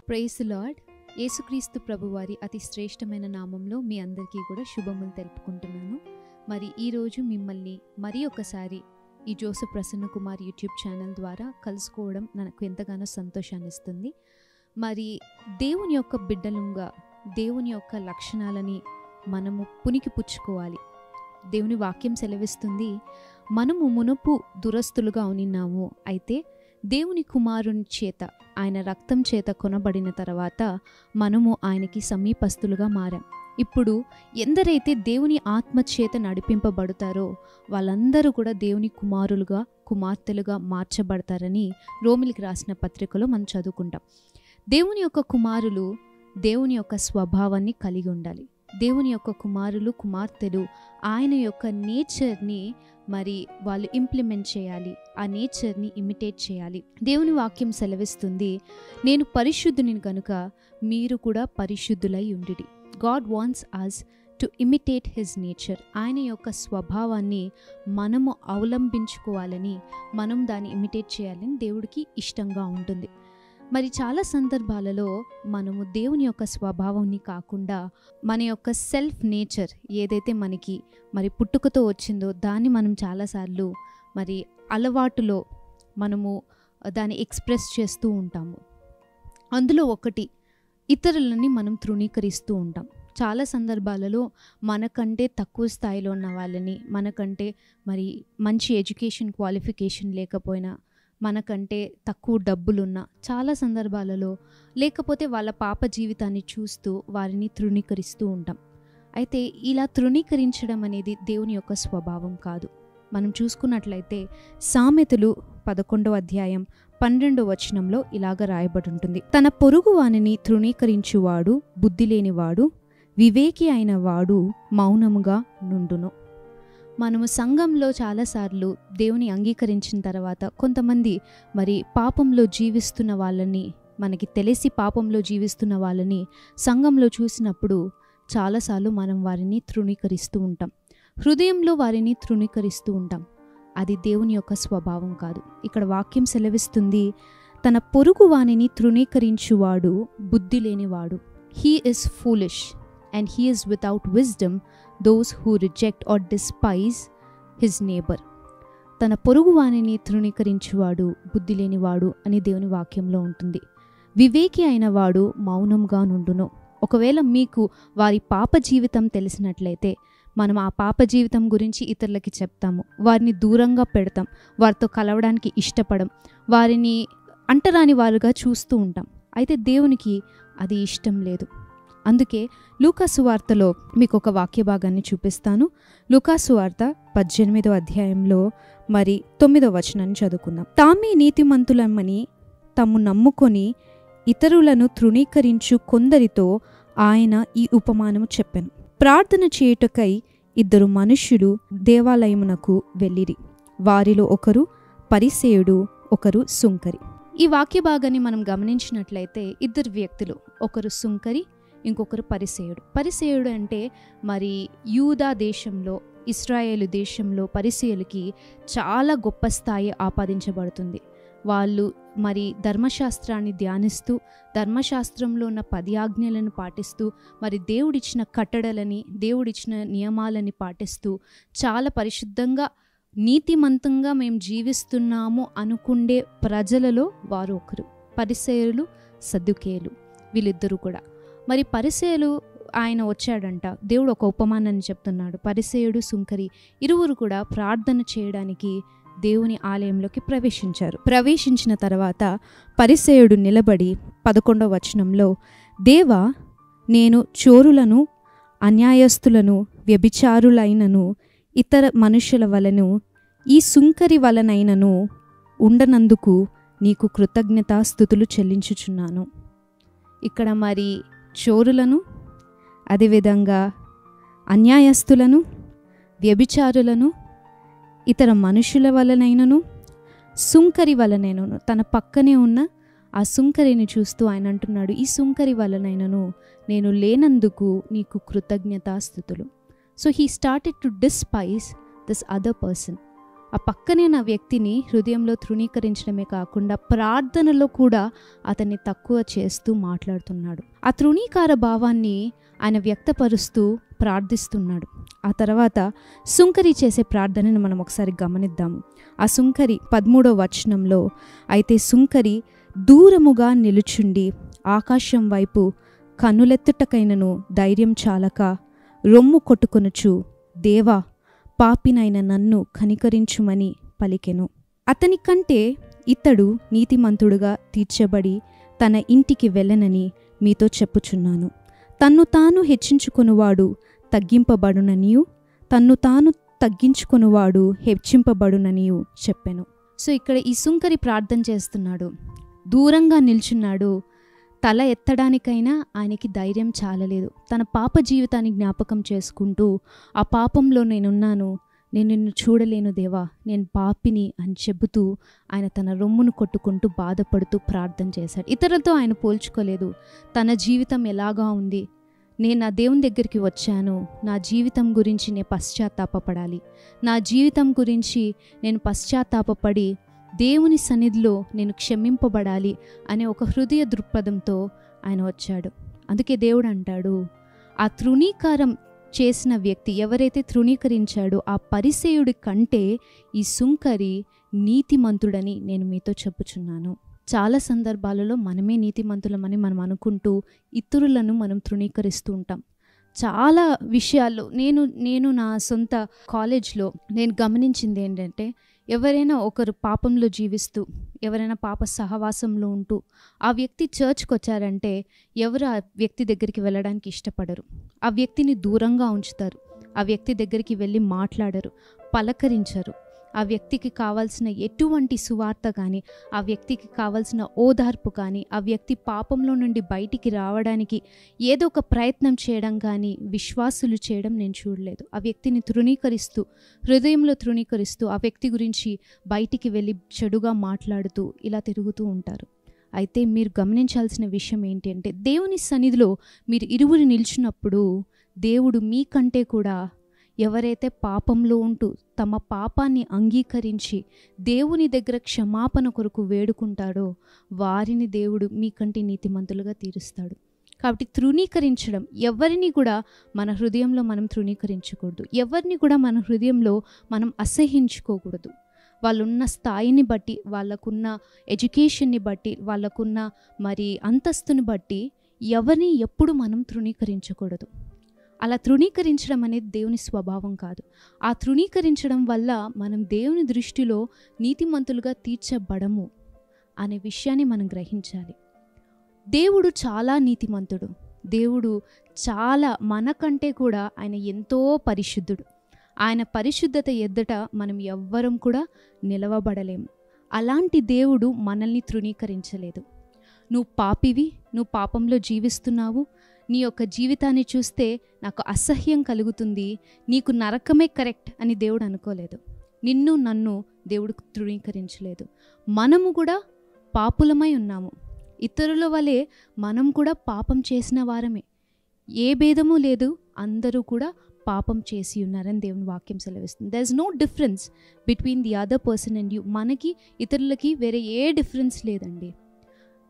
Praise the lord. యేసుక్రీస్తు ప్రభువారి అతి శ్రేష్టమైన నామంలో మీ అందరికీ కూడా శుభములు తెలుపుకుంటున్నాను. మరి ఈరోజు మిమ్మల్ని మరి ఒకసారి ఈ Joseph Prasanna Kumar YouTube channel ద్వారా కలుసుకోవడం నాకు ఎంతగానో సంతోషాన్ని ఇస్తుంది. మరి దేవుని యొక్క బిడ్డలుగా దేవుని యొక్క లక్షణాలని మనము పుణికిపుచ్చుకోవాలి. దేవుని వాక్యం సెలవిస్తుంది, మనము మునుపు దురస్తులుగా ఉన్నాము, అయితే దేవుని కుమారుని చేత ఆయన రక్తం చేత కొనబడిన తర్వాత మనము ఆయనకి సమీపస్తులుగా మారాం. ఇప్పుడు ఎందరైతే దేవుని ఆత్మ చేత నడిపింపబడతారో వాళ్ళందరూ కూడా దేవుని కుమారులుగా కుమార్తెలుగా మార్చబడతారని రోమిలికి రాసిన పత్రికలో మనం చదువుకుంటాం. దేవుని యొక్క కుమారులు దేవుని యొక్క స్వభావాన్ని కలిగి ఉండాలి. దేవుని యొక్క కుమారులు కుమార్తెలు ఆయన యొక్క నేచర్ని మరి వాళ్ళు ఇంప్లిమెంట్ చేయాలి, ఆ నేచర్ని ఇమిటేట్ చేయాలి. దేవుని వాక్యం సెలవిస్తుంది, నేను పరిశుద్ధుని కనుక మీరు కూడా పరిశుద్ధులై ఉండిడి. God wants us to imitate his nature. ఆయన యొక్క స్వభావాన్ని మనము అవలంబించుకోవాలని, మనం దాన్ని ఇమిటేట్ చేయాలని దేవుడికి ఇష్టంగా ఉంటుంది. మరి చాలా సందర్భాలలో మనము దేవుని యొక్క స్వభావాన్ని కాకుండా మన యొక్క సెల్ఫ్ నేచర్ ఏదైతే మనకి మరి పుట్టుకతో వచ్చిందో దాన్ని మనం చాలాసార్లు మరి అలవాటులో మనము దాన్ని ఎక్స్ప్రెస్ చేస్తూ ఉంటాము. అందులో ఒకటి ఇతరులని మనం తృణీకరిస్తూ ఉంటాం. చాలా సందర్భాలలో మనకంటే తక్కువ స్థాయిలో ఉన్న వాళ్ళని, మనకంటే మరి మంచి ఎడ్యుకేషన్ క్వాలిఫికేషన్ లేకపోయినా, మనకంటే తక్కువ డబ్బులున్న చాలా సందర్భాలలో, లేకపోతే వాళ్ళ పాప జీవితాన్ని చూస్తూ వారిని తృణీకరిస్తూ ఉంటాం. అయితే ఇలా తృణీకరించడం అనేది దేవుని యొక్క స్వభావం కాదు. మనం చూసుకున్నట్లయితే సామెతలు 11వ అధ్యాయం 12వ వచనంలో ఇలాగ రాయబడి ఉంటుంది, తన పొరుగు వానిని తృణీకరించువాడు బుద్ధి లేనివాడు, వివేకి అయిన వాడు మౌనముగా నుండును. మనము సంఘంలో చాలాసార్లు దేవుని అంగీకరించిన తర్వాత కొంతమంది మరి పాపంలో జీవిస్తున్న వాళ్ళని, మనకి తెలిసి పాపంలో జీవిస్తున్న వాళ్ళని సంఘంలో చూసినప్పుడు చాలాసార్లు మనం వారిని తృణీకరిస్తూ ఉంటాం. హృదయంలో వారిని తృణీకరిస్తూ ఉంటాం. అది దేవుని యొక్క స్వభావం కాదు. ఇక్కడ వాక్యం సెలవిస్తుంది, తన పొరుగు వానిని తృణీకరించువాడు బుద్ధి లేనివాడు. He is foolish and he is without wisdom those who reject or despise his neighbor. తన పొరుగు వానిని తృణీకరించువాడు బుద్ధి లేనివాడు అని దేవుని వాక్యంలో ఉంటుంది. వివేకి అయిన వాడు మౌనంగా నుండును. ఒకవేళ మీకు వారి పాప జీవితం తెలిసినట్లయితే మనం ఆ పాప జీవితం గురించి ఇతరులకి చెప్తాము, వారిని దూరంగా పెడతాం, వారితో కలవడానికి ఇష్టపడం, వారిని అంటరాని వారుగా చూస్తూ ఉంటాం. అయితే దేవునికి అది ఇష్టం లేదు. అందుకే లూకా సువార్తలో మీకు ఒక వాక్య భాగాన్ని చూపిస్తాను. లూకా సువార్త 18వ అధ్యాయంలో మరి 9వ వచనాన్ని చదువుకుందాం. తామే నీతిమంతులమని తాము నమ్ముకొని ఇతరులను తృణీకరించు కొందరితో ఆయన ఈ ఉపమానము చెప్పెను. ప్రార్థన చేయుటకై 2 మనుష్యులు దేవాలయమునకు వెళ్ళిరి. వారిలో ఒకరు పరిసేయుడు, ఒకరు సుంకరి. ఈ వాక్య భాగాన్ని మనం గమనించినట్లయితే 2 వ్యక్తులు, ఒకరు సుంకరి, ఇంకొకరు పరిసేయుడు. పరిసేయుడు అంటే మరి యూదా దేశంలో, ఇశ్రాయేలు దేశంలో పరిసేయులకి చాలా గొప్ప స్థాయి ఆపాదించబడుతుంది. వాళ్ళు మరి ధర్మశాస్త్రాన్ని ధ్యానిస్తూ, ధర్మశాస్త్రంలో ఉన్న 10 ఆజ్ఞలను పాటిస్తూ, మరి దేవుడిచ్చిన కట్టడలని, దేవుడిచ్చిన నియమాలని పాటిస్తూ చాలా పరిశుద్ధంగా నీతిమంతంగా మేము జీవిస్తున్నాము అనుకుండే ప్రజలలో వారు ఒకరు. పరిసేయులు, సద్దుకేయులు, వీళ్ళిద్దరూ కూడా. మరి పరిసేయులు ఆయన వచ్చాడంట, దేవుడు ఒక ఉపమానాన్ని చెప్తున్నాడు. పరిసేయుడు సుంకరి ఇరువురు కూడా ప్రార్థన చేయడానికి దేవుని ఆలయంలోకి ప్రవేశించారు. ప్రవేశించిన తర్వాత పరిసేయుడు నిలబడి 11వ వచనంలో, దేవా, నేను చోరులను, అన్యాయస్తులను, వ్యభిచారులైనను, ఇతర మనుషుల వలను, ఈ సుంకరి వలనైనను ఉండనందుకు నీకు కృతజ్ఞతాస్తుతులు చెల్లించుచున్నాను. ఇక్కడ మరి చోరులను, అదేవిధంగా అన్యాయస్తులను, వ్యభిచారులను, ఇతర మనుషుల వలనైనను, సుంకరి వలనైనను, తన పక్కనే ఉన్న ఆ సుంకరిని చూస్తూ ఆయన అంటున్నాడు, ఈ సుంకరి వలనైనను నేను లేనందుకు నీకు కృతజ్ఞతాస్తుతులు. So he started to despise this other person. ఆ పక్కనే నా వ్యక్తిని హృదయంలో తృణీకరించడమే కాకుండా ప్రార్థనలో కూడా అతన్ని తక్కువ చేస్తూ మాట్లాడుతున్నాడు. ఆ తృణీకార భావాన్ని ఆయన వ్యక్తపరుస్తూ ప్రార్థిస్తున్నాడు. ఆ తర్వాత సుంకరి చేసే ప్రార్థనను మనం ఒకసారి గమనిద్దాము. ఆ సుంకరి 13వ వచనంలో, అయితే సుంకరి దూరముగా నిలుచుండి ఆకాశం వైపు కన్నులెత్తుటకైనను ధైర్యం చాలక రొమ్ము కొట్టుకొనుచు, దేవా, పాపినైన నన్ను కనికరించుమని పలికెను. అతని కంటే ఇతడు నీతిమంతుడుగా తీర్చబడి తన ఇంటికి వెళ్ళనని మీతో చెప్పుచున్నాను. తన్ను తాను హెచ్చించుకొనువాడు తగ్గింపబడుననియు, తన్ను తాను తగ్గించుకొనువాడు హెచ్చింపబడుననియు చెప్పెను. సో ఇక్కడ ఈ సుంకరి ప్రార్థన చేస్తున్నాడు, దూరంగా నిల్చున్నాడు. తల ఎత్తడానికైనా ఆయనకి ధైర్యం చాలలేదు. తన పాప జీవితాన్ని జ్ఞాపకం చేసుకుంటూ, ఆ పాపంలో నేనున్నాను, నేను నిన్ను చూడలేను దేవా, నేను పాపిని అని చెబుతూ ఆయన తన రొమ్మును కొట్టుకుంటూ బాధపడుతూ ప్రార్థన చేశాడు. ఇతరులతో ఆయన పోల్చుకోలేదు. తన జీవితం ఎలాగా ఉంది, నేను నా దేవుని దగ్గరికి వచ్చాను, నా జీవితం గురించి నేను పశ్చాత్తాపపడాలి, నా జీవితం గురించి నేను పశ్చాత్తాపపడి దేవుని సన్నిధిలో నేను క్షమింపబడాలి అనే ఒక హృదయ దృక్పథంతో ఆయన వచ్చాడు. అందుకే దేవుడు అంటాడు, ఆ తృణీకారం చేసిన వ్యక్తి ఎవరైతే తృణీకరించాడో ఆ పరిసేయుడి కంటే ఈ సుంకరి నీతిమంతుడని నేను మీతో చెప్పుచున్నాను. చాలా సందర్భాలలో మనమే నీతిమంతులమని మనం అనుకుంటూ ఇతరులను మనం తృణీకరిస్తూ ఉంటాం. చాలా విషయాల్లో నేను నా సొంత కాలేజ్లో నేను గమనించింది ఏంటంటే, ఎవరైనా ఒకరు పాపంలో జీవిస్తూ, ఎవరైనా పాప సహవాసంలో ఉంటూ ఆ వ్యక్తి చర్చ్కి వచ్చారంటే ఎవరు ఆ వ్యక్తి దగ్గరికి వెళ్ళడానికి ఇష్టపడరు. ఆ వ్యక్తిని దూరంగా ఉంచుతారు. ఆ వ్యక్తి దగ్గరికి వెళ్ళి మాట్లాడరు, పలకరించరు. ఆ వ్యక్తికి కావాల్సిన ఎటువంటి సువార్త కానీ, ఆ వ్యక్తికి కావాల్సిన ఓదార్పు కానీ, ఆ వ్యక్తి పాపంలో నుండి బయటికి రావడానికి ఏదో ఒక ప్రయత్నం చేయడం కానీ విశ్వాసులు చేయడం నేను చూడలేదు. ఆ వ్యక్తిని తృణీకరిస్తూ, హృదయంలో తృణీకరిస్తూ, ఆ వ్యక్తి గురించి బయటికి వెళ్ళి చెడుగా మాట్లాడుతూ ఇలా తిరుగుతూ ఉంటారు. అయితే మీరు గమనించాల్సిన విషయం ఏంటి అంటే, దేవుని సన్నిధిలో మీరు ఇరువురు నిల్చున్నప్పుడు దేవుడు మీకంటే కూడా ఎవరైతే పాపంలో ఉంటూ తమ పాపాన్ని అంగీకరించి దేవుని దగ్గర క్షమాపణ కొరకు వేడుకుంటాడో వారిని దేవుడు మీకంటే నీతిమంతులుగా తీరుస్తాడు. కాబట్టి తృణీకరించడం, ఎవరిని కూడా మన హృదయంలో మనం తృణీకరించకూడదు. ఎవరిని కూడా మన హృదయంలో మనం అసహించుకోకూడదు. వాళ్ళున్న స్థాయిని బట్టి, వాళ్ళకున్న ఎడ్యుకేషన్ని బట్టి, వాళ్ళకున్న మరి అంతస్తుని బట్టి ఎవరిని ఎప్పుడు మనం తృణీకరించకూడదు. అలా తృణీకరించడం అనేది దేవుని స్వభావం కాదు. ఆ తృణీకరించడం వల్ల మనం దేవుని దృష్టిలో నీతిమంతులుగా తీర్చబడము అనే విషయాన్ని మనం గ్రహించాలి. దేవుడు చాలా నీతిమంతుడు. దేవుడు చాలా, మనకంటే కూడా ఆయన ఎంతో పరిశుద్ధుడు. ఆయన పరిశుద్ధత ఎద్దట మనం ఎవ్వరం కూడా నిలవబడలేము. అలాంటి దేవుడు మనల్ని తృణీకరించలేదు. నువ్వు పాపివి, నువ్వు పాపంలో జీవిస్తున్నావు, నీ యొక్క జీవితాన్ని చూస్తే నాకు అసహ్యం కలుగుతుంది, నీకు నరకమే కరెక్ట్ అని దేవుడు అనుకోలేదు. నిన్ను నన్ను దేవుడు తృణీకరించలేదు. మనము కూడా పాపులమై ఉన్నాము. ఇతరుల వలె మనం కూడా పాపం చేసిన వారమే. ఏ భేదము లేదు, అందరూ కూడా పాపం చేసి ఉన్నారని దేవుని వాక్యం సెలవిస్తుంది. There is no difference between the other person and you. మనకి ఇతరులకి వేరే ఏ డిఫరెన్స్ లేదండి.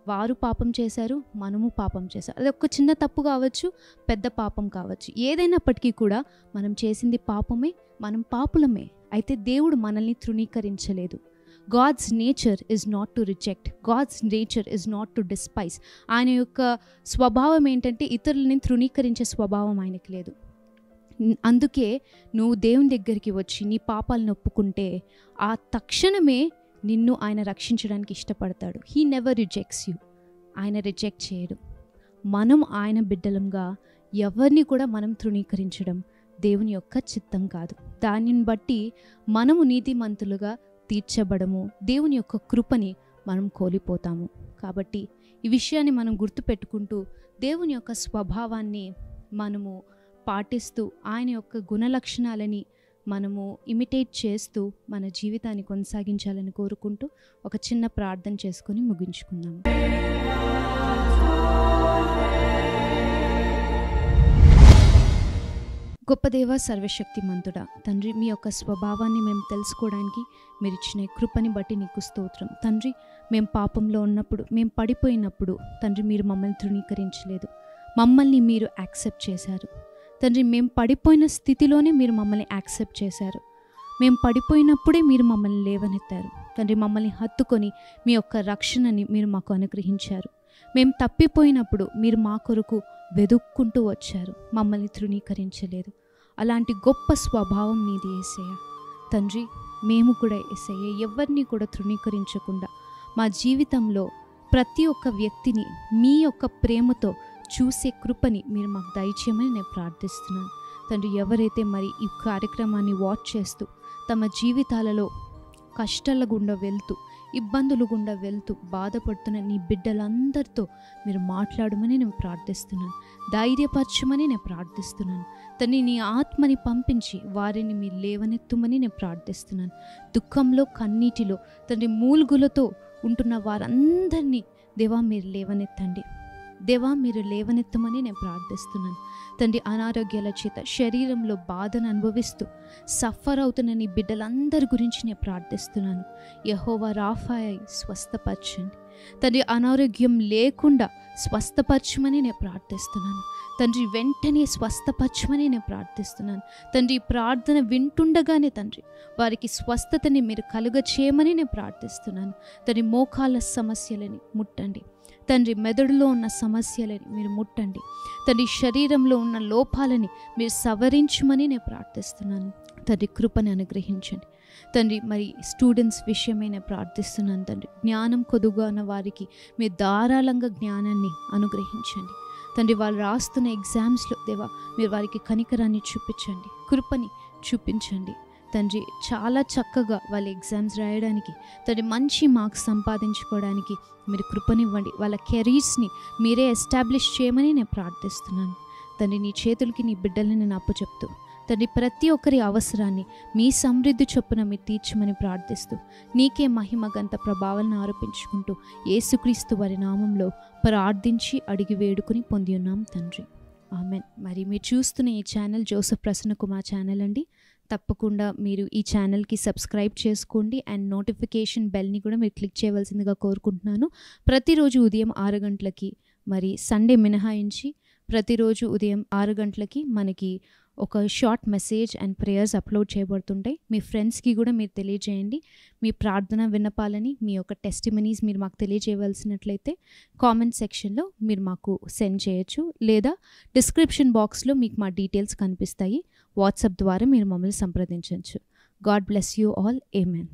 వారు పాపం చేశారు, మనము పాపం చేశారు. అది ఒక చిన్న తప్పు కావచ్చు, పెద్ద పాపం కావచ్చు. ఏదైనప్పటికీ కూడా మనం చేసింది పాపమే, మనం పాపులమే. అయితే దేవుడు మనల్ని తృణీకరించలేదు. God's nature is not to reject, God's nature is not to despise. ఆయన యొక్క స్వభావం ఏంటంటే ఇతరులని తృణీకరించే స్వభావం ఆయనకి లేదు. అందుకే నువ్వు దేవుని దగ్గరికి వచ్చి నీ పాపాలను ఒప్పుకుంటే ఆ తక్షణమే నిన్ను ఆయన రక్షించడానికి ఇష్టపడతాడు. He never rejects you. ఆయన రిజెక్ట్ చేయడు. మనం ఆయన బిడ్డలంగా ఎవరిని కూడా మనం తృణీకరించడం దేవుని యొక్క చిత్తం కాదు. దానిని బట్టి మనము నీతిమంతులుగా తీర్చబడము, దేవుని యొక్క కృపని మనం కోల్పోతాము. కాబట్టి ఈ విషయాన్ని మనం గుర్తుపెట్టుకుంటూ దేవుని యొక్క స్వభావాన్ని మనము పాటిస్తూ ఆయన యొక్క గుణలక్షణాలని మనము ఇమిటేట్ చేస్తూ మన జీవితాన్ని కొనసాగించాలని కోరుకుంటూ ఒక చిన్న ప్రార్థన చేసుకొని ముగించుకుందాము. గొప్ప దేవ, సర్వశక్తిమంతుడా తండ్రి, మీ యొక్క స్వభావాన్ని మేము తెలుసుకోవడానికి మీరు ఇచ్చిన కృపని బట్టి నీకు స్తోత్రం తండ్రి. మేము పాపంలో ఉన్నప్పుడు, మేము పడిపోయినప్పుడు తండ్రి మీరు మమ్మల్ని తృణీకరించలేదు, మమ్మల్ని మీరు యాక్సెప్ట్ చేశారు తండ్రి. మేము పడిపోయిన స్థితిలోనే మీరు మమ్మల్ని యాక్సెప్ట్ చేశారు. మేము పడిపోయినప్పుడే మీరు మమ్మల్ని లేవనెత్తారు తండ్రి. మమ్మల్ని హత్తుకొని మీ యొక్క రక్షణని మీరు మాకు అనుగ్రహించారు. మేము తప్పిపోయినప్పుడు మీరు మా కొరకు వెదుక్కుంటూ వచ్చారు, మమ్మల్ని తృణీకరించలేదు. అలాంటి గొప్ప స్వభావం నీది యేసయ్య తండ్రి. మేము కూడా యేసయ్య ఎవరిని కూడా తృణీకరించకుండా మా జీవితంలో ప్రతి ఒక్క వ్యక్తిని మీ యొక్క ప్రేమతో చూసే కృపని మీరు మాకు దయచేయమని నేను ప్రార్థిస్తున్నాను తండ్రి. ఎవరైతే మరి ఈ కార్యక్రమాన్ని వాచ్ చేస్తూ తమ జీవితాలలో కష్టాల గుండా వెళ్తూ, ఇబ్బందులు గుండా వెళ్తూ బాధపడుతున్న నీ బిడ్డలందరితో మీరు మాట్లాడమని నేను ప్రార్థిస్తున్నాను, ధైర్యపరచమని నేను ప్రార్థిస్తున్నాను తండ్రి. నీ ఆత్మని పంపించి వారిని మీరు లేవనెత్తుమని నేను ప్రార్థిస్తున్నాను. దుఃఖంలో, కన్నీటిలో తండ్రి మూలుగులతో ఉంటున్న వారందరినీ దేవా మీరు లేవనెత్తండి, దేవా మీరు లేవనెత్తమని నేను ప్రార్థిస్తున్నాను తండ్రి. అనారోగ్యాల చేత శరీరంలో బాధను అనుభవిస్తూ సఫర్ అవుతున్న నీ బిడ్డలందరి గురించి నేను ప్రార్థిస్తున్నాను. యెహోవా రాఫాయ్ స్వస్థపరచండి తండ్రి. అనారోగ్యం లేకుండా స్వస్థపరచమని నేను ప్రార్థిస్తున్నాను తండ్రి. వెంటనే స్వస్థపరచమని నేను ప్రార్థిస్తున్నాను తండ్రి. ప్రార్థన వింటుండగానే తండ్రి వారికి స్వస్థతని మీరు కలుగచేయమని నేను ప్రార్థిస్తున్నాను తండ్రి. మోకాళ్ళ సమస్యలని ముట్టండి తండ్రి. మెదడులో ఉన్న సమస్యలని మీరు ముట్టండి తండ్రి. శరీరంలో ఉన్న లోపాలని మీరు సవరించమని నేను ప్రార్థిస్తున్నాను తండ్రి. కృపని అనుగ్రహించండి తండ్రి. మరి స్టూడెంట్స్ విషయమై నేను ప్రార్థిస్తున్నాను తండ్రి. జ్ఞానం కొదుగా ఉన్న వారికి మీరు ధారాళంగా జ్ఞానాన్ని అనుగ్రహించండి తండ్రి. వాళ్ళు రాస్తున్న ఎగ్జామ్స్లో దేవా మీరు వారికి కనికరాన్ని చూపించండి, కృపని చూపించండి తండ్రి. చాలా చక్కగా వాళ్ళ ఎగ్జామ్స్ రాయడానికి తండ్రి, మంచి మార్క్స్ సంపాదించుకోవడానికి మీరు కృపనివ్వండి. వాళ్ళ కెరీర్స్ని మీరే ఎస్టాబ్లిష్ చేయమని నేను ప్రార్థిస్తున్నాను తండ్రి. నీ చేతులకి నీ బిడ్డల్ని నేను అప్పచెప్తూ తండ్రి, ప్రతి ఒక్కరి అవసరాన్ని మీ సమృద్ధి చొప్పున మీరు తీర్చమని ప్రార్థిస్తూ నీకే మహిమ గంత ప్రభావాలను ఆరోపించుకుంటూ యేసుక్రీస్తు వారి నామంలో ప్రార్థించి అడిగి వేడుకుని పొంది ఉన్నాం తండ్రి, ఆమెన్. మరి మీరు చూస్తున్న ఈ channel Joseph Prasanna Kumar channel అండి. తప్పకుండా మీరు ఈ ఛానల్కి సబ్స్క్రైబ్ చేసుకోండి అండ్ నోటిఫికేషన్ బెల్ని కూడా మీరు క్లిక్ చేయవలసిందిగా కోరుకుంటున్నాను. ప్రతిరోజు ఉదయం 6 గంటలకి, మరి సండే మినహాయించి ప్రతిరోజు ఉదయం 6 గంటలకి మనకి ఒక short message and prayers upload చేయబడుతుంటాయి. మీ ఫ్రెండ్స్కి కూడా మీరు తెలియజేయండి. మీ ప్రార్థన విన్నపాలని, మీ యొక్క టెస్టిమనీస్ మీరు మాకు తెలియజేయవలసినట్లయితే కామెంట్ సెక్షన్లో మీరు మాకు సెండ్ చేయొచ్చు, లేదా డిస్క్రిప్షన్ బాక్స్లో మీకు మా డీటెయిల్స్ కనిపిస్తాయి. వాట్సాప్ ద్వారా మీరు మమ్మల్ని సంప్రదించవచ్చు. God bless you all. Amen.